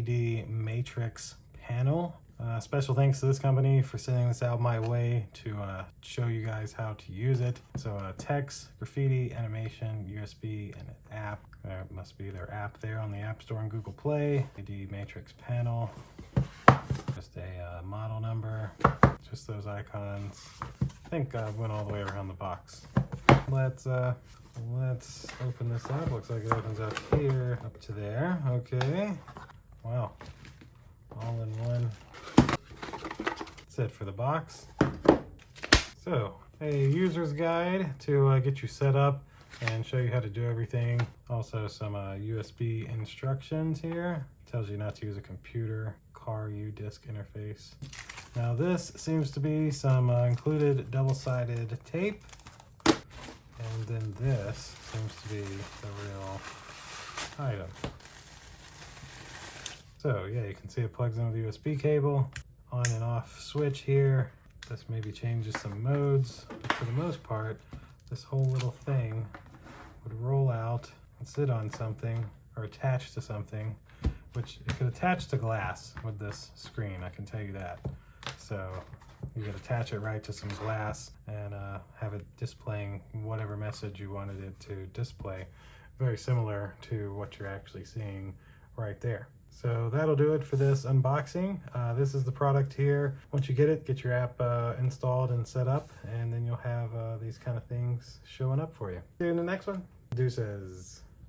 LED matrix panel. Special thanks to this company for sending this out my way to show you guys how to use it. So text, graffiti, animation, USB, and an app. There must be their app there on the App Store and Google Play. LED matrix panel. Just a model number. Just those icons. I think I went all the way around the box. Let's open this up. Looks like it opens up here, up to there. Okay. Wow. All in one. That's it for the box. So, a user's guide to get you set up and show you how to do everything. Also some USB instructions here. Tells you not to use a computer, car U-disk interface. Now this seems to be some included double-sided tape. And then this seems to be the real item. So yeah, you can see it plugs into the USB cable. On and off switch here. This maybe changes some modes, but for the most part, this whole little thing would roll out and sit on something or attach to something, which it could attach to glass with this screen, I can tell you that. So you could attach it right to some glass and have it displaying whatever message you wanted it to display. Very similar to what you're actually seeing right there. So that'll do it for this unboxing. This is the product here. Once you get your app installed and set up, and then you'll have these kind of things showing up for you. See you in the next one. Deuces.